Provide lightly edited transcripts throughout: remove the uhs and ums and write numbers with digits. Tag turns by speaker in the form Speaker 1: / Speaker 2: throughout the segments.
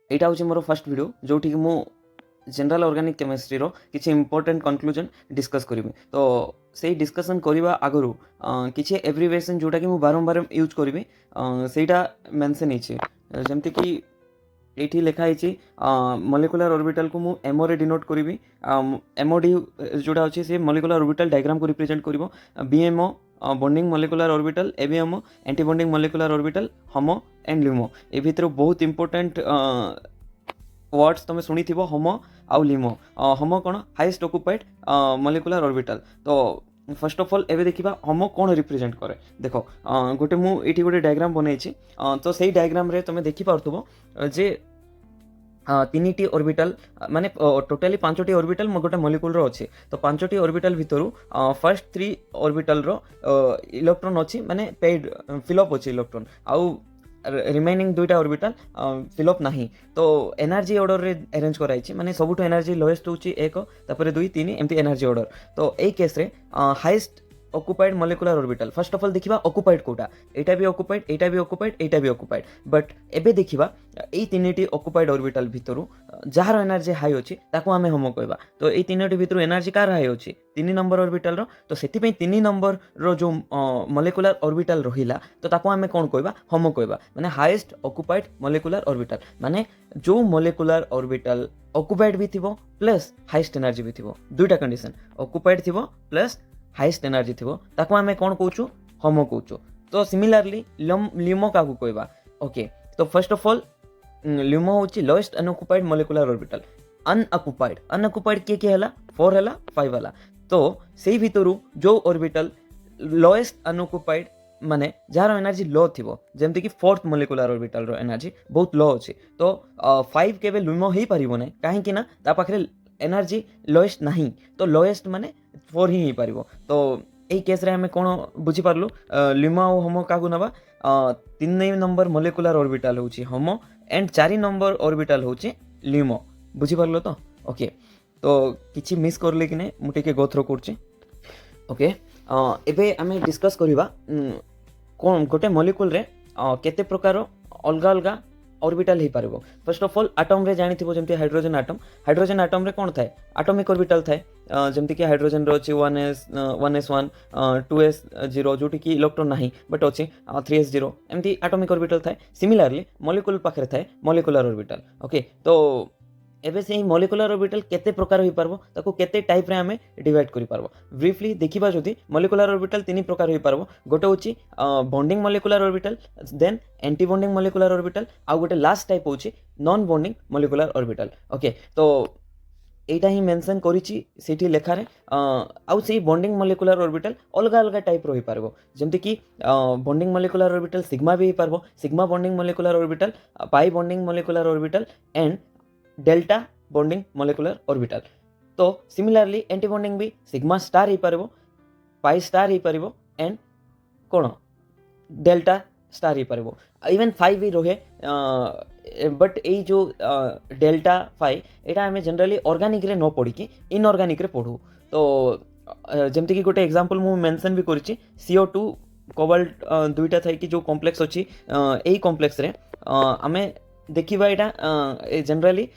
Speaker 1: ଏଇଟା ହେଉଛି ମୋର ଫାର୍ଷ୍ଟ ଭିଡ଼ିଓ ଯେଉଁଠିକି ମୁଁ ଜେନେରାଲ ଅର୍ଗାନିକ୍ କେମିଷ୍ଟ୍ରିର କିଛି ଇମ୍ପୋର୍ଟାଣ୍ଟ କନକ୍ଲୁଜନ୍ ଡିସ୍କସ୍ କରିବି। ତ ସେଇ ଡିସ୍କସନ୍ କରିବା ଆଗରୁ କିଛି ଏବ୍ରିଭିଏସନ୍ ଯେଉଁଟାକି ମୁଁ ବାରମ୍ବାର ୟୁଜ୍ କରିବି ସେଇଟା ମେନସନ୍ ହେଇଛି। ଯେମିତିକି ଏଇଠି ଲେଖା ହେଇଛି ମଲିକୁଲାର ଅର୍ବିଟାଲକୁ ମୁଁ ଏମୋରେ ଡିନୋଟ୍ କରିବି। ଏମଓଡି ଯେଉଁଟା ଅଛି ସେ ମଲିକୁଲାର ଅର୍ବିଟାଲ ଡାଇଗ୍ରାମକୁ ରିପ୍ରେଜେଣ୍ଟ କରିବ। BMO bonding molecular orbital, ABMO anti bonding molecular orbital, HOMO and LUMO. ए भितर बहुत इंपोर्टेंट वर्ड्स तुम शुणी थी होमो आउ लिमो। होमो कौन हाईएस्ट ऑक्युपाइड मलिकुलर ऑर्बिटल। तो फर्स्ट ऑफ ऑल एवं देखा होमो कौन रिप्रेजेंट करे। देख गोटे मुझे गोटे डायग्राम बनई तो सही डायग्राम रे तुम देखिपो जे तीन टी ऑर्बिटल माने टोटाली 5टी ऑर्बिटल गोटे मलिक्यूल रो अच्छे। तो 5टी ऑर्बिटल भितर फर्स्ट 3 ऑर्बिटल रो इलेक्ट्रॉन अच्छी माने पेड फिलअप अच्छी इलेक्ट्रॉन आउ रिमेनिंग 2टा ऑर्बिटल फिलअप नहीं। तो एनर्जी ऑर्डर रे अरेंज कराई माने सबुठ एनर्जी लोएस्ट होची 1 तापर 2 3 एमती एनर्जी ऑर्डर। तो ए केस रे highest occupied molecular orbital first of all देखिबा ऑक्युपाइड कोटा। एटा भी ऑक्युपाइड, एटा भी ऑक्युपाइड, एटा भी ऑक्युपाइड। बट एबे देखिबा एई तीनटी ऑक्युपाइड ऑर्बिटल भितरु जहार एनर्जी हाई अछि ताको आमे होमो कहबा। तो एई तीनटी भितरु एनर्जी कार हाई अछि 3 नंबर ऑर्बिटल रो। तो सेति पे 3 नंबर रो जो मलिकुलर ऑर्बिटल रहिला तो ताको आमे कोन कहबा होमो कहबा। माने हाईएस्ट ऑक्युपाइड मलिकुलर ऑर्बिटल माने जो मलिकुलर ऑर्बिटल ऑक्युपाइड भी थिबो प्लस हाईएस्ट एनर्जी भी थिबो। दुईटा कंडीशन ऑक्युपाइड थिबो प्लस हाईएस्ट एनर्जी थिबो ताको आमे कोन कहूछु होमो कहूछु। तो सिमिलरली लिमो काकू कहबा। ओके तो फर्स्ट ऑफ ऑल लिमो होची lowest unoccupied molecular orbital. Unoccupied के हला 4 हला 5 हला। तो सेही भितरु जो ऑर्बिटल लोएस्ट अनऑक्युपाइड माने जार एनर्जी लो थिबो जेमति कि फोर्थ मलिकुलर ऑर्बिटल रो एनर्जी बहुत लो अछि। तो 5 केबे लिमो हेई परिबो नै काहे कि ना ता पाखरे एनर्जी लोएस्ट नहीं। तो लोएस्ट माने 4 ही पारिबो। तो एई केस रे हमें कोन बुझी पारलु लिमो और होमो कागु नबा 3 नंबर मलिकुलर ऑर्बिटल होची होमो एंड 4 नंबर ऑर्बिटल होची लिमो। बुझी पारलो तो ओके। तो किछि मिस करले कि नै मु टिके गो थ्रो करछि। ओके एबे आमे डिस्कस करिबा कोन गोटे मलिक्यूल रे केते प्रकार अलगा अलगा ऑर्बिटल ही पारिबो। फर्स्ट ऑफ ऑल एटम रे जानि थिबो जेमति हाइड्रोजन एटम रे कोन थाए एटॉमिक ऑर्बिटल थाए। जेमति कि हाइड्रोजन रो अछि 1s1 2s0 जोटी कि इलेक्ट्रॉन नाही बट अछि 3s0 एमति एटॉमिक ऑर्बिटल थाए। सिमिलरली मॉलिक्यूल पाखरे थाए मॉलिक्यूलर ऑर्बिटल। ओके तो एबे से मॉलिक्यूलर ऑर्बिटल केते प्रकार होई पारबो ताको केते टाइप रे हमें डिवाइड करि पारबो। ब्रीफली देखिबा जदि मॉलिक्यूलर ऑर्बिटल 3 प्रकार होई पारबो। गोटे होची bonding molecular orbital, then anti bonding molecular orbital आ गोटे लास्ट टाइप होची non bonding molecular orbital. Okay तो एटा ही मेंशन करिछि सेठी लेखा रे आउ सेही बॉन्डिंग मॉलिक्यूलर ऑर्बिटल अलगा अलगा टाइप रो होई पारबो। जेमति कि बॉन्डिंग मॉलिक्यूलर ऑर्बिटल सिग्मा भी होई पारबो, sigma bonding molecular orbital, pi bonding molecular orbital and delta bonding molecular orbital. तो सिमिलरली एंटी बॉन्डिंग भी सिग्मा स्टार ही पारबो, पाई स्टार ही पारबो एंड कोन डेल्टा स्टार ही पारबो। इवन 5 भी रहे बट ए जो डेल्टा 5 एटा हमें जनरली ऑर्गेनिक रे न पढ़ी कि इनऑर्गेनिक रे पढ़ू। तो जेमति कि गोटे एग्जांपल मु मेंशन भी करिछि CO2 कोबाल्ट दुईटा थाई कि जो कॉम्प्लेक्स अछि एई कॉम्प्लेक्स रे हमें देखिबा एटा generally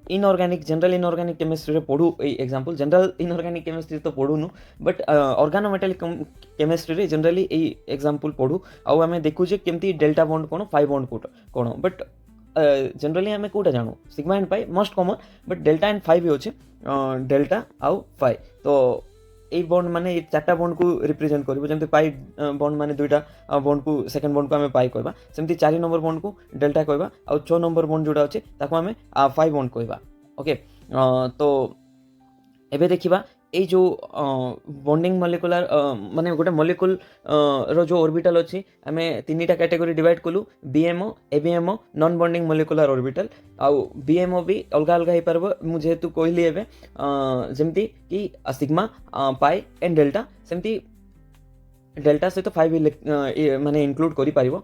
Speaker 1: inorganic general inorganic chemistry रे पढ़ू। ए एग्जांपल जनरल इनऑर्गेनिक केमिस्ट्री तो पढ़ूनु बट ऑर्गेनोमेटालिक केमिस्ट्री रे जनरली ए एग्जांपल पढ़ू आउ हमें देखु जे केमती delta bond cone 5 bond cone. But generally हमें कोटा जानु sigma and pi most common but delta and 5 भी होचे डेल्टा आउ 5। तो ए बॉन्ड माने 4टा बॉन्ड को रिप्रेजेंट करिवो जेमते पाई बॉन्ड माने 2टा बॉन्ड को सेकंड बॉन्ड को हमें पाई कहबा। सेमती 4 नंबर बॉन्ड को डेल्टा कहबा आ 6 नंबर बॉन्ड जोडा अछि ताको हमें 5 बॉन्ड कहबा। ओके तो एबे देखिबा ए जो बॉन्डिंग मॉलिक्यूलर माने गोटे मॉलिक्यूल रो जो ऑर्बिटल अछि हमें 3टा कैटेगरी डिवाइड कलु BMO ABMO non bonding molecular orbital. आउ बीएमओ भी अलग अलग ही पारबो मु जेहेतु कहली एबे जेमती कि सिग्मा पाई एंड डेल्टा सेमती डेल्टा से तो 5 भी माने इंक्लूड करि पारिबो।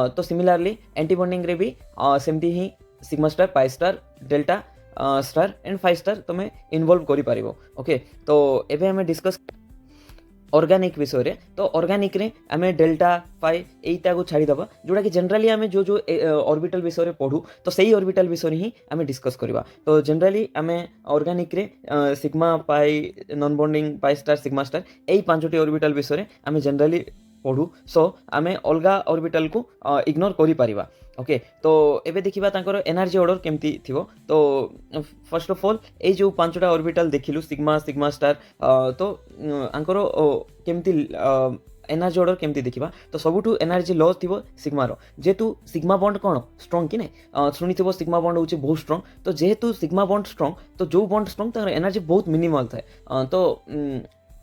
Speaker 1: तो सिमिलरली एंटी बॉन्डिंग रे भी सेमती ही sigma star pi star delta star and 5 star तुम्हें इन्वॉल्व करि पारिबो। ओके तो एबे हमें डिस्कस ऑर्गेनिक विषय रे तो ऑर्गेनिक रे आमे डेल्टा फाई एटा को छाड़ी दबा जोटा कि जनरली आमे जो जो ऑर्बिटल विषय रे पढू तो सही ऑर्बिटल विषय ही आमे डिस्कस करबा। तो जनरली आमे ऑर्गेनिक रे sigma pi non bonding pi star sigma star एई पांचटी ऑर्बिटल विषय रे आमे जनरली पढ़ू। सो आमे अलगा ऑर्बिटल को इग्नोर करि परिबा। ओके तो एबे देखिबा तांकर एनर्जी ऑर्डर केमती थिबो। तो फर्स्ट ऑफ ऑल ए जो पांचटा ऑर्बिटल देखिलु सिग्मा सिग्मा स्टार तो आंकर केमती एनर्जी ऑर्डर केमती देखिबा। तो सबुठु एनर्जी लो थिबो सिग्मा रो जेतु सिग्मा बॉन्ड कोन स्ट्रांग कि नै सुनिथिबो सिग्मा बॉन्ड होची बहुत स्ट्रांग। तो जेहेतु सिग्मा बॉन्ड स्ट्रांग तो जो बॉन्ड स्ट्रांग तार एनर्जी बहुत मिनिमल थाए। तो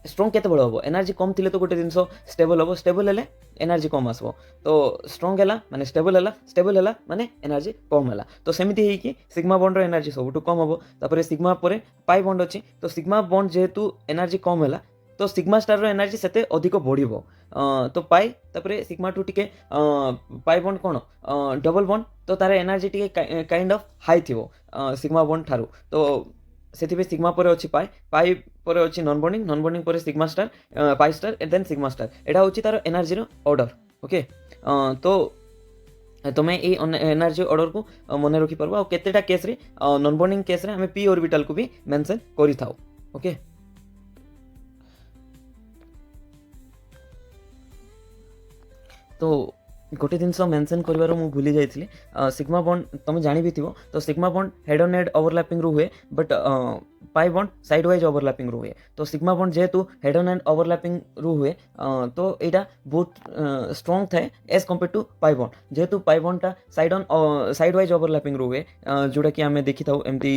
Speaker 1: स्ट्रंग केते बड़ हम एनर्जी कम थिले तो गोटे जिनस स्टेबल हम स्टेबल हेले एनर्जी कम आसबो। तो स्ट्रंग है माने स्टेबल है माने एनर्जी कम है। तो सेमती है कि सिग्मा बॉन्ड रो एनर्जी सबुठु कम हम। तापर सिग्मा परे पाई बॉन्ड अछि तो सिग्मा बॉन्ड जेहेतु एनर्जी कम है तो सिग्मा स्टार रो एनर्जी सेते अधिक बढ़िबो। तो पाई तापर सिग्मा टू टिके पाई बॉन्ड कोन डबल बॉन्ड तो तार एनर्जी टिके काइंड ऑफ हाई थिबो सिग्मा बॉन्ड थारु। तो सेथिबे सिग्मा परे अछि पाई पाई परे अछि नॉन बॉन्डिंग परे sigma star pi star and then sigma star एटा होछि तार एनर्जी रो ऑर्डर। ओके तो तुम ये एनर्जी ऑर्डर को मन रखी पार्बो। आ केतेटा केस रे नॉन बॉन्डिंग केस रे हमें पी ऑर्बिटल को भी मेंशन करि थाउ। ओके तो गोटे जिनस मेंशन करिवार मु भूली जाइथिली सिग्मा बॉन्ड तुम जानि भी थिबो। तो sigma bond head on head overlapping रू हुए but pi bond side wise overlapping रू हुए। तो सिग्मा बॉन्ड जेहेतु हेड ऑन हेड ओवरलैपिंग रू हुए तो एटा बहुत स्ट्रांग थाए as compare to pi bond. जेहेतु पाई बॉन्ड टा साइड वाइज ओवरलैपिंग रू हुए जोटा कि आमे देखि थाउ एमती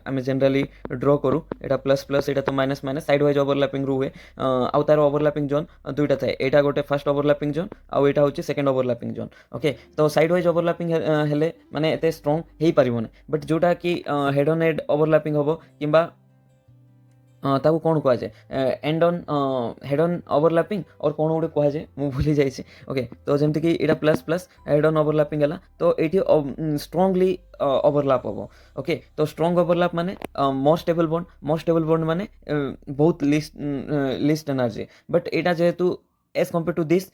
Speaker 1: आमे जनरली ड्रॉ करू एटा प्लस प्लस एटा तो minus minus side wise overlapping रू हुए। आउ तार ओवरलैपिंग जोन दुईटा थाए एटा गोटे फर्स्ट ओवरलैपिंग जोन आउ एटा होची सेकंड ओवरलैपिंग जोन। ओके तो साइड वाइज ओवरलैपिंग हेले माने एते स्ट्रांग हेई परिबोने बट जोटा कि हेड ऑन हेड ओवरलैपिंग होबो किंबा ताकू कौन कह जाए and on head on overlapping और कौन गोटे कह जाए मु भूली जाइए। ओके तो जमती कि एटा plus plus head on overlapping है तो ये स्ट्रांगली ओवरलैप हम। ओके तो स्ट्रांग ओवरलैप माने मोर स्टेबल बॉन्ड माने बहुत लिस्ट एनर्जी बट एटा जेहेतु as compare to this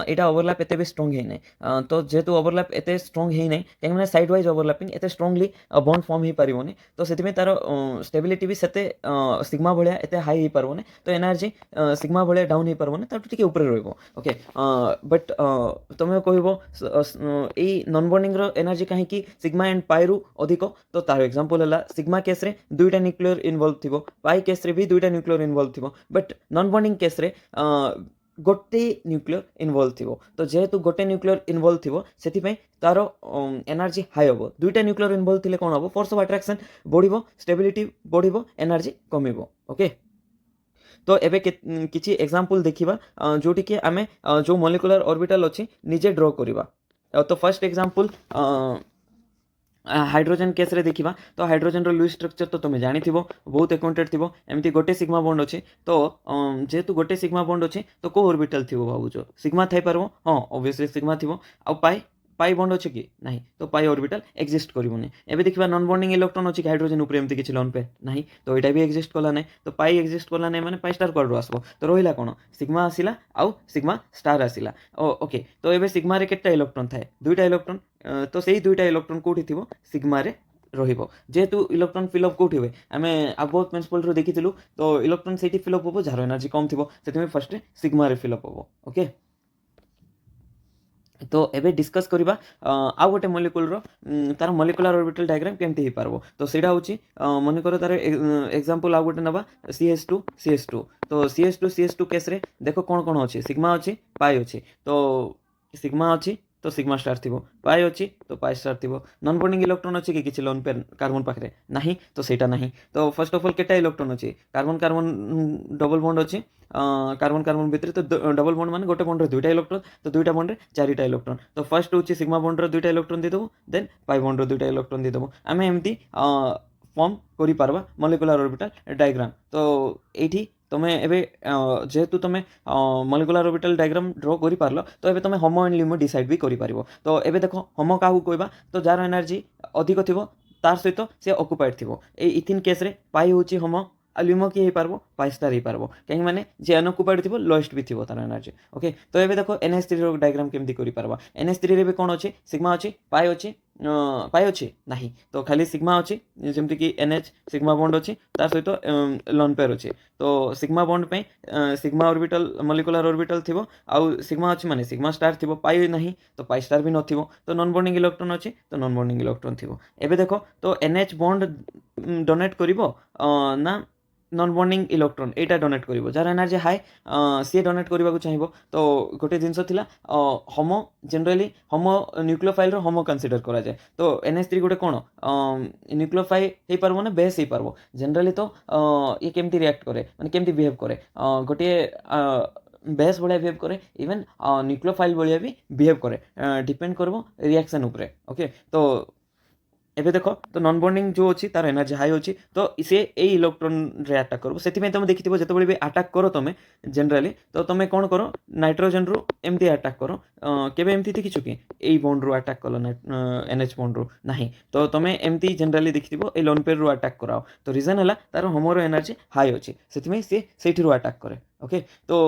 Speaker 1: Etah overlap एते भी स्ट्रांग है नहीं। तो जेहेतु ओवरलैप एते स्ट्रांग है नहीं कहीं साइड वाइज ओवरलैपिंग एते स्ट्रांगली बॉन्ड फॉर्म ही पारिबोनी। तो सेति तार स्टेबिलिटी भी सेते सिग्मा भलिया एते हाई ही पारबोनी। तो एनर्जी सिग्मा भलिया डाउन ही पारबोनी तार टिके ऊपर रहइबो। ओके बट तुमे कहबो ए नॉन बॉन्डिंग रो एनर्जी काहे कि सिग्मा एंड पाई रु अधिक। तो तार एग्जांपल हला सिग्मा केस रे दुईटा न्यूक्लियर इन्वॉल्व थिबो पाई केस रे भी दुईटा न्यूक्लियर इन्वॉल्व थिबो बट नॉन बॉन्डिंग केस रे गोटे न्यूक्लियर इन्वॉल्व थिबो। तो जेहेतु गोटे न्यूक्लियर इन्वॉल्व थिबो सेति तार एनर्जी हाई हम। दुईटा न्यूक्लियर इन्वॉल्व थिले कोन हबो फोर्स ऑफ अट्रैक्शन बढ़िबो स्टेबिलिटी बढ़िबो एनर्जी कमिबो। ओके तो एबे किछि एग्जांपल देखिबा जोटी कि आमे जो मॉलिक्यूलर ऑर्बिटल अछि निजे ड्रॉ करिबा। तो फर्स्ट एग्जांपल हाइड्रोजन केस रे देखिबा। तो हाइड्रोजन रो लुईस स्ट्रक्चर तो तुम जानी थिबो बहुत अकाउंटेड थिबो एमती गोटे सिग्मा बॉन्ड अछि। तो जेहेतु गोटे सिग्मा बॉन्ड अछि तो को ऑर्बिटल थिबो भाबुचो सिग्मा थाई परबो हां ऑब्वियसली सिग्मा थिबो। आ पाई बॉन्ड अछि कि नहीं तो पाई ऑर्बिटल एक्जिस्ट करिवोनी। एबे देखिबा नॉन बॉन्डिंग इलेक्ट्रॉन अछि हाइड्रोजन ऊपर एमती किछि लोन पे नहीं तो एटा भी एक्जिस्ट कला नहीं। तो पाई एक्जिस्ट कला नहीं माने पाई स्टार कोड आसबो तो रोहिला कोन सिग्मा आसिला आउ सिग्मा स्टार आसिला। ओके तो एबे सिग्मा रे केटा इलेक्ट्रॉन थाए दुईटा इलेक्ट्रॉन। तो सेही दुईटा इलेक्ट्रॉन कोठी थिबो सिग्मा रे रहिबो। जेहेतु इलेक्ट्रॉन फिलअप कोठी हुए आमे अबोथ प्रिंसिपल रो देखिथिलु तो इलेक्ट्रॉन सेठी फिलअप होबो जार एनर्जी कम थिबो सेति में फर्स्ट सिग्मा रे फिलअप होबो। ओके तो एबे डिस्कस करिबा आ गोटे मॉलिक्यूल रो तार मॉलिक्यूलर ऑर्बिटल डायग्राम केमती ही पारबो। तो सेडा होची मन करो तार एग्जांपल आ गोटे नबा CH2 तो CH2 केस रे देखो कोन कोन अछि सिग्मा अछि पाई अछि। तो सिग्मा अछि तो सिग्मा स्टार थिबो पाई अछि तो पाई स्टार थिबो। नॉन बॉन्डिंग इलेक्ट्रॉन अछि कि किछि लोन पेयर कार्बन पाखरे नहीं तो सेटा नहीं। तो फर्स्ट ऑफ ऑल केटा इलेक्ट्रॉन अछि कार्बन कार्बन डबल बॉन्ड अछि कार्बन कार्बन भितर। तो डबल बॉन्ड माने गोटे बॉन्ड रे दुईटा इलेक्ट्रॉन तो दुईटा बॉन्ड रे चारिटा इलेक्ट्रॉन। तो फर्स्ट होछि सिग्मा बॉन्ड रे दुईटा इलेक्ट्रॉन दे देबो देन पाई बॉन्ड रे दुईटा इलेक्ट्रॉन दे देबो। आमे एमती फॉर्म करि पारबा मॉलिक्यूलर ऑर्बिटल डायग्राम। तो एठी तुमे एबे जेहेतु तुमे मॉलिक्यूलर ऑर्बिटल डायग्राम ड्रॉ करि पारलो तो एबे तुमे होमो एंड लिमो डिसाइड भी करि पारिबो। तो एबे देखो होमो काहू कहबा तो जार एनर्जी अधिक थिबो तार सहित से ऑक्युपाइड थिबो। ए इथिन केस रे पाई होची होमो लुमो किए हो पारबो पाई स्टार हो पारबो कहीं माने जे अनअक्युपाइड थिबो लोएस्ट भी थिबो तार एनर्जी ओके तो एबे देखो NH3 रो डायग्राम केमती करि पारबा NH3 रे भी कोन अछि सिग्मा अछि पाई अछि नाही तो खाली सिग्मा अछि जेमति कि NH सिग्मा बॉन्ड अछि तार सहित लोन पेयर अछि तो सिग्मा बॉन्ड पे सिग्मा ऑर्बिटल मॉलिक्यूलर ऑर्बिटल थिबो आउ सिग्मा अछि माने सिग्मा स्टार थिबो पाई नाही तो पाई स्टार भी नथिबो तो नॉन बॉन्डिंग इलेक्ट्रॉन अछि तो नॉन बॉन्डिंग इलेक्ट्रॉन थिबो एबे देखो तो NH बॉन्ड डोनेट करिवो ना नॉन बॉन्डिंग इलेक्ट्रॉन एटा डोनेट करिवो जार एनर्जी हाई सी डोनेट करबा को चाहिबो तो गोटे जिंस थिला होमो जनरली होमो न्यूक्लियोफाइल रो होमो कंसीडर करा जाय तो NH3 गोटे कोन न्यूक्लियोफाइल हे परबो ना बेस हे परबो जनरली तो ये केमती रिएक्ट करे माने केमती बिहेव करे गोटे बेस भाया बिहेव करे इवन न्यूक्लियोफाइल भाया भी बिहेव करे डिपेंड करबो रिएक्शन उपरे ओके तो एबे देखो तो नॉन बॉन्डिंग जो अच्छी तार एनर्जी हाई अच्छी तो इसे ए इलेक्ट्रॉन रे अटैक करबो सेति में तुम देखिथिबो जेतेबेले भी अटैक करो तमे जनरली तो तुम कौन करो नाइट्रोजन रु एमती अटैक करो केबे एमती देखिछु कि ए बॉन्ड रु अटैक कलो NH बॉन्ड रु नाही तो तुम एमती जनरली देखिथिबो ए लोन पेयर रु अटैक कराओ तो रीजन हला तार होमोर एनर्जी हाई अच्छी सेति में से सेठी रु अटैक करे ओके तो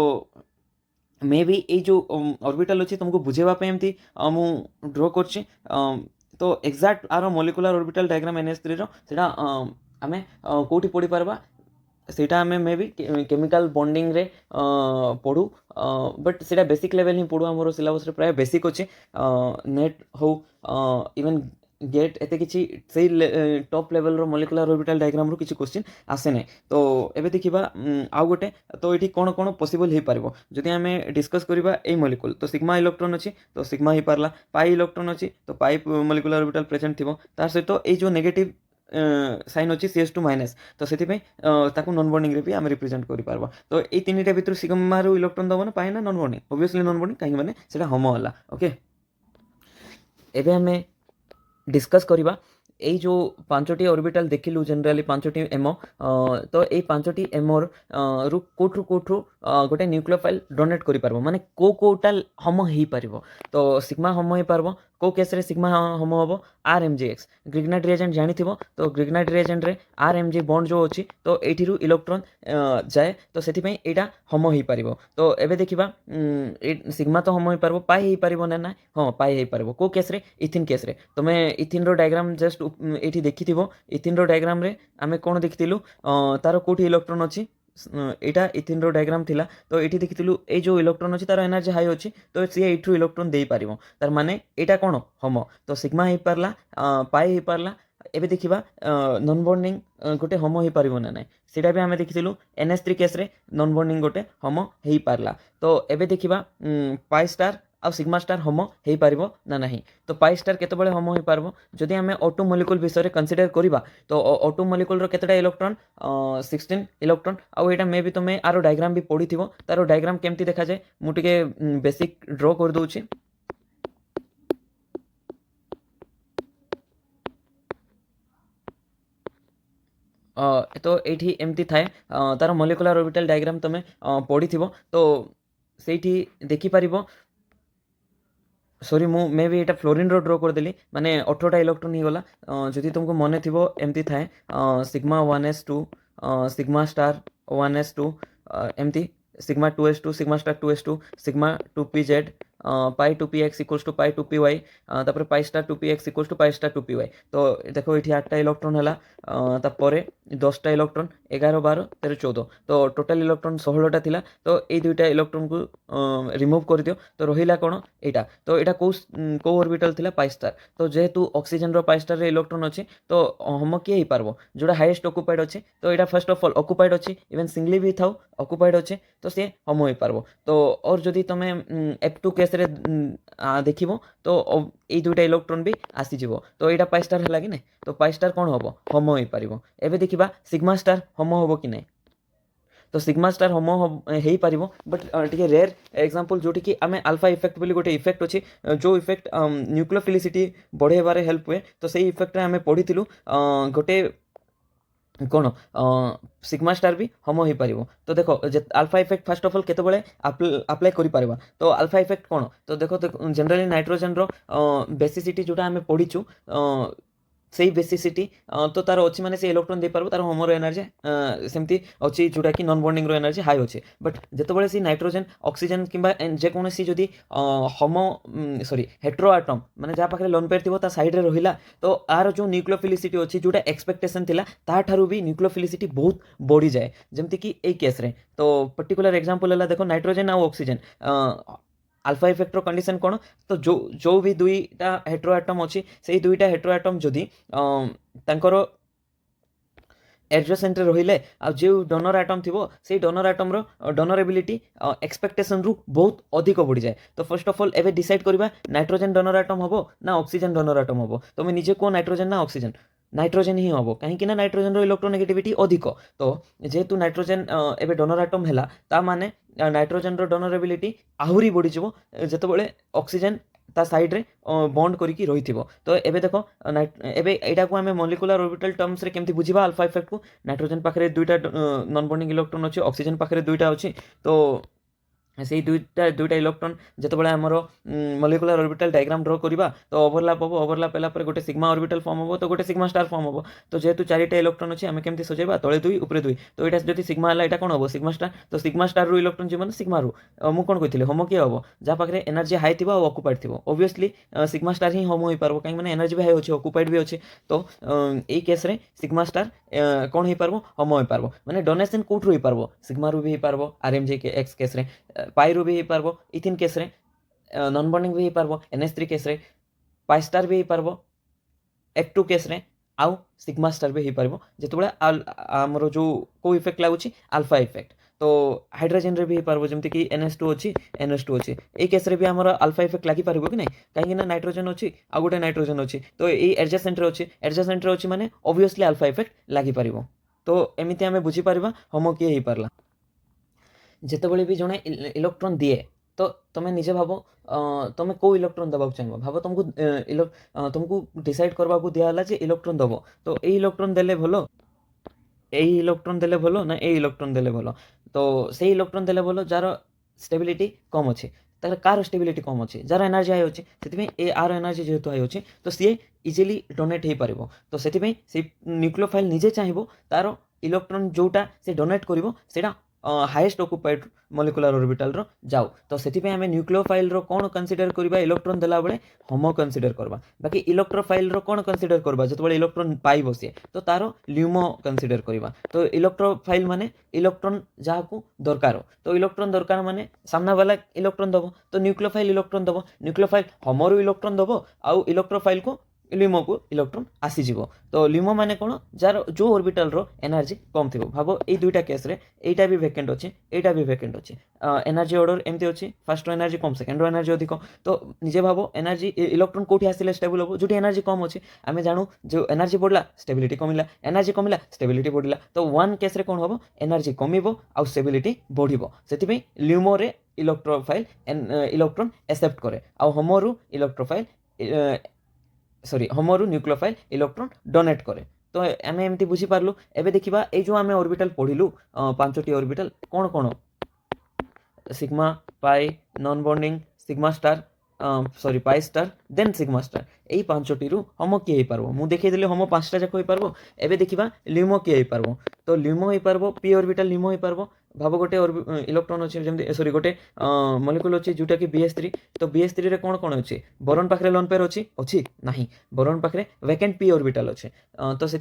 Speaker 1: मे बी ये जो ऑर्बिटल अच्छी तुमको बुझेवा पे एमती मु ड्रॉ करछि तो एक्जाक्ट आर मॉलिक्यूलर ऑर्बिटल डायग्राम NH3 रो सेटा आमे कोठी पढी पारबा सेटा आमे मे बी केमिकल बॉन्डिंग रे पढू बट सेटा बेसिक लेवल ही पढू हमरो सिलेबस रे प्राय बेसिक अछि नेट हो इवन गेट एते किछि से टॉप लेवल रो मॉलिक्यूलर ऑर्बिटल डायग्राम रो किछि क्वेश्चन आसे नै तो एबे देखिबा आ गोटे तो एठी कोन कोन पॉसिबल हे पारबो जदि हमें डिस्कस करिबा ए मॉलिक्यूल तो सिग्मा इलेक्ट्रॉन अछि तो सिग्मा हे पारला पाई इलेक्ट्रॉन अछि तो पाई मॉलिक्यूलर ऑर्बिटल प्रेजेंट थिबो तार सहित ए जो नेगेटिव साइन अच्छी CS2 माइनस तो से ताकू नॉन बॉन्डिंग रे भी आम रिप्रेजेंट कर पारबा तो ये तीनटा भितर सिग्मा रो इलेक्ट्रॉन दबो ना पाए ना non bonding obviously non bonding कहीं माने सेटा होमो होला ओके एबे हमें डिस्कस करिबा এই जो पांचटी ऑर्बिटल देखिलु जनरली पांचटी एमओ तो ये पांचटी एमओर रु कोठु गोटे न्यूक्लियोफाइल डोनेट करि पारबो माने कोटाल होमो ही पारबो तो सिग्मा होमो ही पारबो को केस रे सिग्मा होमो होबो RMgx ग्रिग्नाइट रिएजेंट जानिथिबो तो ग्रिग्नाइट रिएजेंट रे RMg बॉन्ड जो अछि तो एठी रु इलेक्ट्रॉन जाए तो सेति पई एटा होमो ही पारबो तो एबे देखिबा सिग्मा तो होमो ही पारबो पाई ही पारबो ना हां पाई ही पारबो को केस रे इथिन केस रे तमे इथिन रो डायग्राम जस्ट एठी देखिथिबो इथिन रो डायग्राम रे आमे कोन देखिथिलु तार कोठी इलेक्ट्रॉन अछि एटा इथिन रो डायग्राम थिला तो एठी देखिथिलु ए जो इलेक्ट्रॉन अछि तार एनर्जी हाई अछि तो सी एठु इलेक्ट्रॉन देई पारिबो तार माने एटा कोन होमो तो सिग्मा हे पारला पाई हे पारला एबे देखिबा नॉन बॉन्डिंग गोटे होमो हे पारिबो ना नै सेटा भी आमे देखिथिलु NH3 केस रे नॉन बॉन्डिंग गोटे होमो हे पारला तो एबे देखिबा पाई स्टार आ सिग्मा स्टार होमो हे पारिबो ना नाही तो पाई स्टार केते बळे होमो हे पारबो जदि हमें ऑटो मॉलिक्यूल विषय रे कंसीडर करिबा तो ऑटो मॉलिक्यूल रो केतेटा इलेक्ट्रॉन 16 इलेक्ट्रॉन आ एटा मे भी तमे आरो डायग्राम भी पढिथिबो तारो डायग्राम केमती देखा जाय मु टिके बेसिक ड्रॉ कर दोछि तो एठी एमती थाए तार मॉलिक्यूलर ऑर्बिटल डायग्राम तमे पढिथिबो तो सेठी देखि पारिबो सॉरी मु मे भी एटा फ्लोरीन रो ड्रॉ कर देली माने 18टा इलेक्ट्रॉन ही गला जदि तुमको मने थिबो एमती थाए sigma 1s2 sigma star 1s2 एमती sigma 2s2 sigma star 2s2 sigma 2pz pi 2px equals to pi 2py तापर pi star 2px equals to pi star 2py तो देखो एठी 8टा इलेक्ट्रॉन हला तापरे 10टा इलेक्ट्रॉन 11 12 13 14 तो टोटल इलेक्ट्रॉन 16टा थिला तो ए दुईटा इलेक्ट्रॉन को रिमूव कर दियो तो रहिला कोन एटा तो एटा को ऑर्बिटल थिला पाई स्टार तो जेहेतु ऑक्सीजन रो पाई स्टार रे इलेक्ट्रॉन अछि तो होमो के ही पारबो जोडा हाईएस्ट ऑक्युपाइड अछि तो एटा फर्स्ट ऑफ ऑल ऑक्युपाइड अछि इवन सिंगली भी थाउ ऑक्युपाइड अछि तो से होमो ही पारबो तो और जदि तमे F2 केस रे देखिबो तो ए दुईटा इलेक्ट्रॉन भी आसी जिवो तो एटा पाई स्टार हला कि नै तो पाई स्टार कोन होबो होमो ही पारिबो एबे देखिबा सिग्मा स्टार होमो होबो कि नै तो सिग्मा स्टार होमो हे पारिबो बट टिके रेयर एग्जांपल जोटी कि आमे अल्फा इफेक्ट बोली गोटे इफेक्ट अछि जो इफेक्ट न्यूक्लियोफिलिसिटी बढ़ेबारे हेल्प हुए तो सेही इफेक्ट रे आमे पढिथिलु गोटे कोन सिग्मा स्टार भी होमो ही पारिबो तो देखो alpha effect first of all केते बळे अप्लाई करि पारबा तो अल्फा इफेक्ट कोन तो देखो जनरली नाइट्रोजन रो बेसिसिटी जोटा हमें पढिचु ସେଇ ବେସିସିଟି ତ ତାର ଅଛି ମାନେ ସେ ଇଲେକ୍ଟ୍ରନ୍ ଦେଇପାରିବ ତାର ହୋମୋର ଏନର୍ଜି ସେମିତି ଅଛି ଯୋଉଟାକି ନନ୍ ବଣ୍ଡିଂର ଏନର୍ଜି ହାଇ ଅଛି ବଟ୍ ଯେତେବେଳେ ସେ ନାଇଟ୍ରୋଜେନ୍ ଅକ୍ସିଜେନ୍ କିମ୍ବା ଯେକୌଣସି ଯଦି ହୋମୋ ସରି ହେଟ୍ରୋ ଆଟମ୍ ମାନେ ଯାହା ପାଖରେ ଲୋନ୍ ପେୟାର ଥିବ ତା ସାଇଡ଼୍ରେ ରହିଲା ତ ଆର ଯେଉଁ ନ୍ୟୁକ୍ଲିଓଫିଲିସିଟି ଅଛି ଯୋଉଟା ଏକ୍ସପେକ୍ଟେସନ୍ ଥିଲା ତାଠାରୁ ବି ନ୍ୟୁକ୍ଲିଓଫିଲିସିଟି ବହୁତ ବଢ଼ିଯାଏ ଯେମିତିକି ଏଇ କେସ୍ରେ ତ ପର୍ଟିକୁଲାର ଏକ୍ଜାମ୍ପଲ୍ ହେଲା ଦେଖ ନାଇଟ୍ରୋଜେନ୍ ଆଉ ଅକ୍ସିଜେନ୍ আলফা ইফেক্টর কন্ডিশন কোণ তো जो भी दुईटा हेट्रो आटम अच्छी से दुईटा हेट्रो आटम जदि तांकर एडजसेंट रहिले जो डोनर आटम थी से डोनर आटम डोनरेबिलिटी एक्सपेक्टेशन रु बहुत अधिक बढ़ी जाए तो फर्स्ट ऑफ ऑल एवं डिसाइड करवा नाइट्रोजेन डोनर आटम हम ना ऑक्सीजन डोनर आटम हम तुम निजे कह नाइट्रोजेन ना ऑक्सीजन नाइट्रोजेन ही हम कहीं नाइट्रोजेन इलेक्ट्रोनेगेटिविटी अधिक तो जेहेतु नाइट्रोजेन एवं डोनर आटम है ता माने नाइट्रोजेन डोनरेबिलिटी आहरी बढ़ी जिते ऑक्सीजन ता साइड रे बॉन्ड करिकी रही तो एबे देखो एबे एटा को आमे मॉलिक्यूलर ऑर्बिटल टर्म्स रे केमती बुझिबा अल्फा इफेक्ट को नाइट्रोजन पाखरे दुईटा नॉन बॉन्डिंग इलेक्ट्रॉन अछि ऑक्सीजन पाखरे दुईटा अछि तो से दुईटा इलेक्ट्रॉन जितेबाला आमर मॉलिक्यूलर ऑर्बिटल डायग्राम ड्र करवा तो ओवरलैप हम ओवरलैप है गोटे सिग्मा ऑर्बिटल फॉर्म हम तो गोटे सिग्मा स्टार फॉर्म हम तो जेहेतु चारिटा इलेक्ट्रॉन अच्छी आम केमती सजेबा तले दुई उपरे दुई तो यहाँ जब सिग्मा है यहाँ कौन हम सिग्मा स्टार तो सिग्मा स्टार रु इलेक्ट्रॉन जी मैंने सिग्मा रु मुझे कौन कही होमो किए हम जहाँ पाखे एनर्जी हाई थी ऑक्युपाइड थी ओब्वियसली सिग्मा स्टार ही होमो हो पार कहीं मैंने एनर्जी भी हाई अच्छे ऑक्युपाइड भी अच्छे तो यही केस रे सिग्मा स्टार कौन हो पार होमो हो पार मैंने डोनेसन कौट हो पार सिग्मा रु भी हो पार आरएमजे के एक्स केस रे पाई रु भी हो पार इथिन केस रे नॉन बॉन्डिंग भी हो पार NH3 केस रे पाई स्टार भी हो पार F2 केस रे आउ सिग्मा स्टार भी हो पार जिते आमर जो को इफेक्ट लगुच अल्फा इफेक्ट तो हाइड्रोजेन रे भी हो पार जमती कि NH2 अच्छी NH2 अच्छी ये केस रे भी आमर अल्फा इफेक्ट लगी पार कि नहीं कहीं नाइट्रोजेन अच्छी आ गोटे नाइट्रोजेन अच्छी तो ये एडजसेंट रे अच्छी माने ऑब्वियसली अल्फा इफेक्ट लगी पार तो एमती आम बुझीपार होमो किए हो पारला जितेबाला भी जड़े इलेक्ट्रॉन दिए तो तुम निजे भाव तुम कौ इलेक्ट्रॉन दबा चाहिए भाव तुमको डिसाइड करवा दिहला जे इलेक्ट्रॉन दब तो ये इलेक्ट्रॉन देले भलो यही इलेक्ट्रॉन देले भलो ना ये इलेक्ट्रॉन देले भलो तो से इलेक्ट्रॉन देले भलो जार स्टेबिलिटी कम अच्छे तार कार स्टेबिलिटी कम अच्छे जार एनर्जी हाई अच्छे से आर एनर्जी जेहेतु हाई अच्छे तो सी इजिली डोनेट हो पार तो से न्यूक्लियोफाइल निजे चाहिए तार इलेक्ट्रॉन जोटा से डोनेट कर हाईएस्ट ऑक्युपाइड मॉलिक्यूलर ऑर्बिटल रो जाओ तो से आम न्यूक्लियोफाइल रो कौन कंसीडर करबा इलेक्ट्रॉन देला बेले होमो कंसीडर करबा बाकी इलेक्ट्रोफाइल रो कौन कंसीडर करबा जतबे इलेक्ट्रॉन पाई बसिए तो तारो ल्यूमो कंसीडर करबा तो इलेक्ट्रोफाइल माने इलेक्ट्रॉन जहाँ को दरकार तो इलेक्ट्रॉन दरकार माने सामना वाला इलेक्ट्रॉन दबो तो न्यूक्लियोफाइल इलेक्ट्रॉन दबो न्यूक्लियोफाइल होमो इलेक्ट्रॉन दबो आउ इलेक्ट्रोफाइल को ल्यूमो को इलेक्ट्रॉन आसीज तो ल्यूमो माने कौन जार जो ऑर्बिटल रो एनर्जी कम थी भाव ये दुईटा केस रे एटा भी वेकेंट अच्छे एटा भी वेकेंट अच्छे एनर्जी ऑर्डर एमती अच्छे फर्स्ट एनर्जी कम सेकेंड एनर्जी अधिक तो निजे भाव एनर्जी इलेक्ट्रॉन कौटी आसिले स्टेबल हम जो एनर्जी कम अच्छे आम जानू जो एनर्जी बढ़ला स्टेबिलिटी कमिला एनर्जी कमिला स्टेबिलिटी बढ़ला तो वन केस रे कौन हम एनर्जी कमिबो आउ स्टेबिलिटी बढ़िबो सेति ल्यूमो रे इलेक्ट्रोफाइल इलेक्ट्रॉन एक्सेप्ट करे आउ होमो रु इलेक्ट्रोफाइल सॉरी होमो रु न्यूक्लियोफाइल इलेक्ट्रॉन डोनेट करे तो आम एमती बुझीपारू एवं देखा ये जो आम ऑर्बिटल पढ़िलु पांचटी ऑर्बिटल कौन कौन sigma pi non bonding sigma star sorry pi star then sigma star यही पांचटी रु होमो किए हो पार मुझे देखिए होमो पांचटा जाक हो पार एवं देखा ल्यूमो किए हो पार तो ल्यूमो हो पार पी ऑर्बिटल ल्यूमो हो पार भाव गोटे इलेक्ट्रॉन अच्छे जमी सॉरी गोटे मॉलिक्यूल अच्छे जोटा कि BH3 तो BH3 रे कौन कौन अच्छे बोरॉन पाखरे लोन पेयर अच्छी नहीं बोरॉन पाखरे वेकेंट पी ऑर्बिटल अच्छे तो से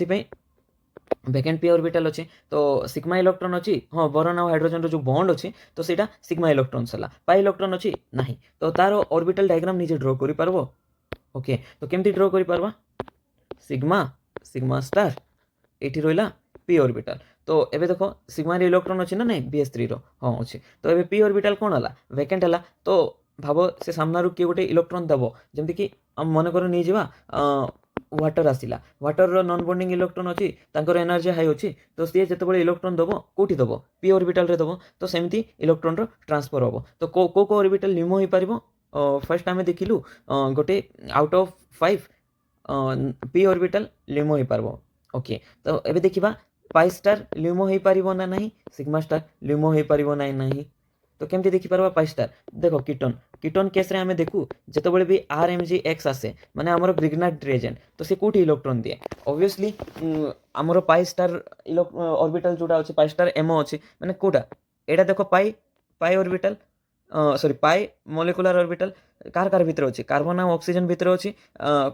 Speaker 1: वेकेंट पी ऑर्बिटल अच्छे तो सिग्मा इलेक्ट्रॉन अच्छी हाँ बोरॉन और हाइड्रोजन जो बॉन्ड अच्छे तो सीटा सिग्मा इलेक्ट्रॉन सला पाई इलेक्ट्रॉन अच्छी नहीं तो तार ऑर्बिटल डायग्राम निजे ड्रॉ करि पारबो ओके तो केमती ड्रॉ करि पारबा सिग्मा सिग्मा स्टार एठी रहिला पी ऑर्बिटल तो एबे देखो सिग्मा रे इलेक्ट्रॉन अच्छे ना नहीं BH3 रो हाँ अच्छे तो एबे पी ऑर्बिटल कौन है वेकेंट है तो भाव से सामना किए गोटे इलेक्ट्रॉन दब जमती कि मन कर नहीं जावा वाटर आसला वाटर रो नॉन बॉन्डिंग इलेक्ट्रॉन अच्छी तांकर एनर्जी हाई अच्छी तो सी जिते इलेक्ट्रॉन दब कौटी दब पी ऑर्बिटल रे दब तो सेमती इलेक्ट्रॉन रो ट्रांसफर हम तो को ऑर्बिटल ल्यूमो हो पार फर्स्ट आम देखिलु गोटे out of 5 P orbital LUMO हो पार ओके तो एबे देखिबा पाई स्टार ल्यूमो हो पारिबो ना नहीं सिग्मा स्टार ल्यूमो हो पारिबो ना नहीं तो केमती देखि पारबा पाई स्टार देखो कीटन कीटन केस रे आमे देखु जेतेबेले भी RMgX आसे माने हमर ग्रिग्नाइट रिएजेंट तो से कोठी इलेक्ट्रॉन दिए ऑब्वियसली हमर पाई स्टार ऑर्बिटल जोटा अछि पाई स्टार एमओ अछि माने कोटा एटा देखो pi pi orbital sorry pi molecular orbital कार कार भीतर अछि कार्बन और ऑक्सीजन भीतर अछि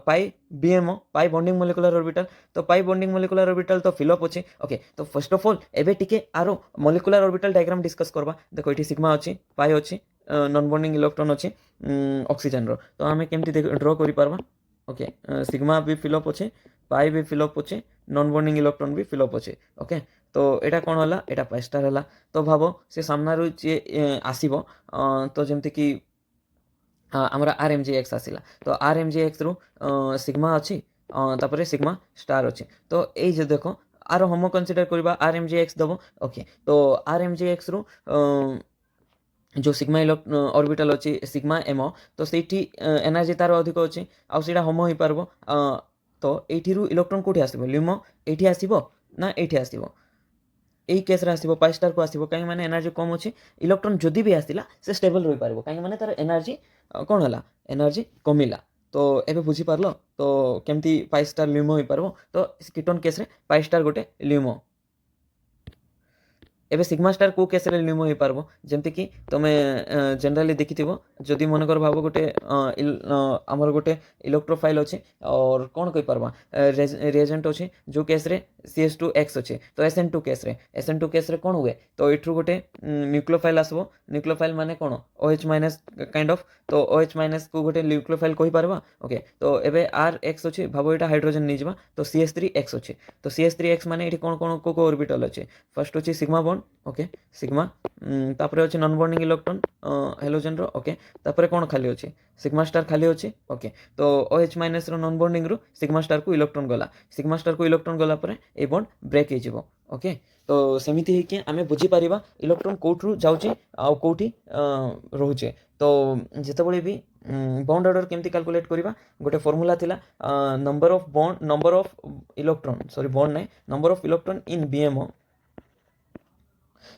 Speaker 1: pi BMO pi bonding molecular orbital तो पाई बॉन्डिंग मॉलिक्यूलर ऑर्बिटल तो फिल अप अछि ओके तो फर्स्ट ऑफ ऑल एबे टिके आरो मॉलिक्यूलर ऑर्बिटल डायग्राम डिस्कस करबा देखो एठी सिग्मा अछि पाई अछि नॉन बॉन्डिंग इलेक्ट्रॉन अछि ऑक्सीजन रो तो हमें केमती ड्रॉ करि पारबा ओके सिग्मा भी फिल अप अछि पाई भी फिल अप अछि नॉन बॉन्डिंग इलेक्ट्रॉन भी फिल अप अछि ओके तो एटा कोन होला एटा पाई स्टार होला तो भाबो से सामना रो जे आसीबो तो जेमति कि आमर RMgX आसिला तो RMgX रु सिग्मा अछि तापरे सिग्मा स्टार अछि तो ए जे देखो आरो हम कंसीडर करबा RMgX दबो ओके तो RMgX रु जो सिग्मा ऑर्बिटल अछि सिग्मा एमओ तो सेठी एनर्जी तार अधिक अछि आ सेटा होमो होई पारबो तो एठी रु इलेक्ट्रॉन कोठी आसीबो ल्यूमो एठी आसीबो ना एठी आसीबो এই কেসরে আসব পাই স্টার কু আসব কাই মানে এনার্জি কম ଅଛି ইলেকট্রন যদি ବି ଆସିଲା ସେ ଷ୍ଟେବଲ୍ ରହିପାରିବ କାହିଁକି ମାନେ ତାର ଏନର୍ଜି କ'ଣ ହେଲା ଏନର୍ଜି କମିଲା ତ ଏବେ ବୁଝିପାରିଲ ତ କେମିତି ପାଇ ଷ୍ଟାର ଲ୍ୟୁମୋ ହେଇପାରିବ ତ କିଟନ୍ କେସ୍ରେ ପାଇ ଷ୍ଟାର ଗୋଟେ ଲ୍ୟୁମୋ एबे सिग्मा स्टार को केस रे ल्यूमो हो पारबो जेमति कि तमे जनरली देखिथिबो जदि मन कर भाबो गोटे हमर गोटे इलेक्ट्रोफाइल अछि और कोन कहि परबा रिएजेंट अछि जो केस रे CH2X अछि तो SN2 केस रे कोन हुए तो एठु गोटे न्यूक्लियोफाइल आसबो न्यूक्लियोफाइल माने कोन OH- काइंड ऑफ तो OH- को गोटे न्यूक्लियोफाइल कहि परबा ओके तो एबे RX अछि भाबो एटा हाइड्रोजन नै जबा तो CH3X अछि तो CH3X माने एठी कोन कोन को ऑर्बिटल अछि फर्स्ट अछि सिग्मा बॉन्ड ओके सिग्मा तापरे अछि नॉन बॉन्डिंग इलेक्ट्रॉन हेलोजन रो ओके तापरे कोन खाली अछि सिग्मा स्टार खाली अछि ओके तो OH- रो नॉन बॉन्डिंग रो सिग्मा स्टार को इलेक्ट्रॉन गला परे ए बॉन्ड ब्रेक हे जिवो ओके तो सेमिति हे कि आमे बुझी परिबा इलेक्ट्रॉन कोठरु जाउची आ कोठी रहुचे तो जेतेबेले भी बॉन्ड ऑर्डर केमती कैलकुलेट करिबा गोटे फार्मूला थिला number of electron sorry bond नै number of electron in BMO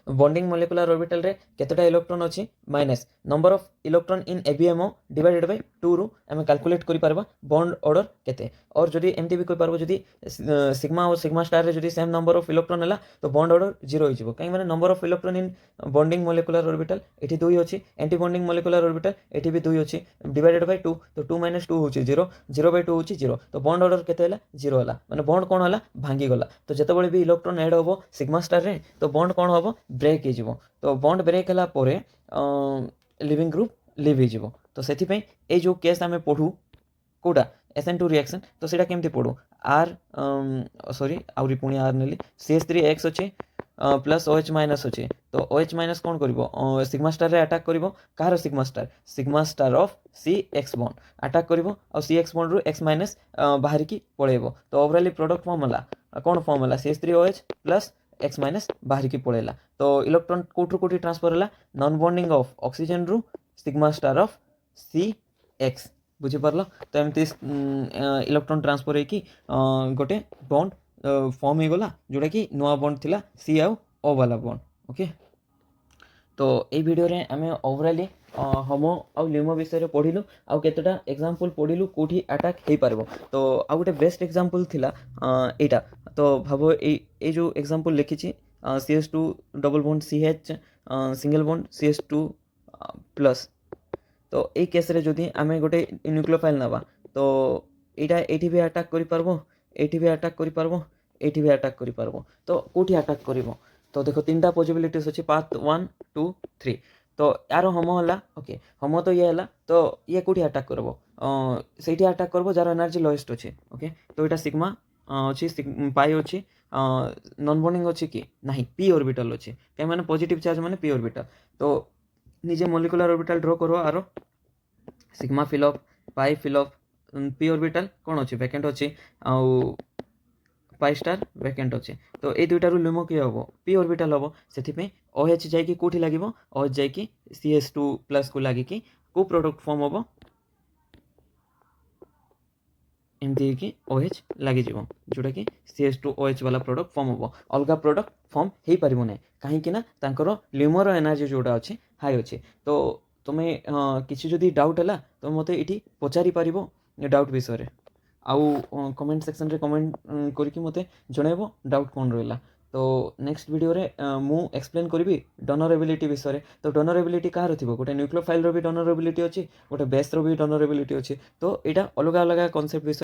Speaker 1: bonding molecular orbital रे केतेटा इलेक्ट्रॉन अछि minus number of electron in ABMO divided by 2 रु हम कैलकुलेट करि परबा बॉन्ड ऑर्डर केते और जदि एमटी भी कहि परबो जदि सिग्मा और सिग्मा स्टार रे जदि सेम नंबर ऑफ इलेक्ट्रॉन हला तो बॉन्ड ऑर्डर 0 हो जिवो काई माने number of electron in bonding molecular orbital एठी 2 अछि एंटी बॉन्डिंग मॉलिक्यूलर ऑर्बिटल एठी भी 2 अछि डिवाइडेड बाय 2 तो 2 - 2 होछि 0 0 बाय 2 होछि 0 तो बॉन्ड ऑर्डर केते हला 0 हला माने बॉन्ड कोन हला भांगी गला तो जेतेबेले भी इलेक्ट्रॉन ऐड होबो सिग्मा स्टार रे तो बॉन्ड कोन होबो ब्रेक हे जिवो तो बॉन्ड ब्रेक हला पोरे लिविंग ग्रुप लिव हे जिवो तो सेथि पे ए जो केस आमे पढू कोडा SN2 रिएक्शन तो सेटा केमते पढू R सॉरी आउरी पुणी R नेली CH3X अछि प्लस OH- अछि तो OH- कोन करबो सिग्मा स्टार रे अटैक करबो car sigma star of CX bond attack करबो और CX बॉन्ड रु X- बाहर की पळेबो तो ओवरऑल प्रोडक्ट फॉर्म हला कोन फॉर्म हला CH3OH प्लस X- बाहर की पळेला तो इलेक्ट्रॉन कोठरु कोठी ट्रांसफर हला नॉन बॉन्डिंग ऑफ ऑक्सीजन रु सिग्मा स्टार ऑफ CX बुझी पारलो तो एमती इलेक्ट्रॉन ट्रांसफर है कि गोटे बॉन्ड फॉर्म हो गला जोटा कि नुआ बॉन्ड थिला C आउ O वाला बॉन्ड ओके तो ये वीडियो रे आमे ओवरऑली होमो आउ ल्यूमो विषय रे पढिलु आउ केतटा एग्जांपल पढिलु कोठी अटैक हे पारबो तो आ गोटे बेस्ट एग्जांपल थिला एटा तो भाबो ए जो एग्जांपल लिखि छी CH2 double bond CH single bond CH2 plus तो ए केस रे जदि आमे गोटे न्यूक्लियोफाइल नबा तो एटा एठी भी अटैक करि पारबो एठी भी अटैक करि पारबो एठी भी अटैक करि पारबो तो कोठी अटैक करिवो तो देखो तीनटा पॉसिबिलिटीज अछि पाथ 1 2 3 तो यार होमो हला ओके होमो तो ये हला तो ये कोठी अटैक करबो सेठी अटैक करबो जार एनर्जी लोएस्ट अछि ओके तो एटा सिग्मा अछि पाई अछि नॉन बॉन्डिंग अछि कि नाही p ऑर्बिटल अछि के माने पॉजिटिव चार्ज माने p ऑर्बिटल तो निजे मॉलिक्यूलर ऑर्बिटल ड्रॉ करो आरो सिग्मा फिल अप पाई फिल अप p ऑर्बिटल कोन अछि वैकेंट अछि आउ पाई स्टार वैकेंट अछि तो ए दुइटा रु ल्यूमो कि हबो p ऑर्बिटल हबो सेथि पे OH जाय कि कोठी लागिवो OH जाय कि CH2 प्लस को लागि कि को प्रोडक्ट फॉर्म हबो एमती कि OH लागि जिवो जोटा कि CH2OH वाला प्रोडक्ट फॉर्म हबो अलगा प्रोडक्ट फॉर्म हे परिबो नै काहे कि ना तांकर ल्यूमो रो एनर्जी जोटा अछि ହାଇ ଅଛି। ତ ତୁମେ କିଛି ଯଦି ଡାଉଟ୍ ହେଲା ତୁମେ ମୋତେ ଏଇଠି ପଚାରିପାରିବ ଡାଉଟ୍ ବିଷୟରେ। ଆଉ କମେଣ୍ଟ ସେକ୍ସନ୍ରେ କମେଣ୍ଟ କରିକି ମୋତେ ଜଣାଇବ ଡାଉଟ୍ କ'ଣ ରହିଲା। ତ ନେକ୍ସଟ ଭିଡ଼ିଓରେ ମୁଁ ଏକ୍ସପ୍ଲେନ୍ କରିବି ଡନରେବିଲିଟି ବିଷୟରେ। ତ ଡନରେବିଲିଟି କାହାର ଥିବ, ଗୋଟେ ନ୍ୟୁକ୍ଲିଓଫାଇଲ୍ର ବି ଡନରେବିଲିଟି ଅଛି, ଗୋଟେ ବେସ୍ର ବି ଡନରେବିଲିଟି ଅଛି। ତ ଏଇଟା ଅଲଗା ଅଲଗା କନସେପ୍ଟ ବିଷୟରେ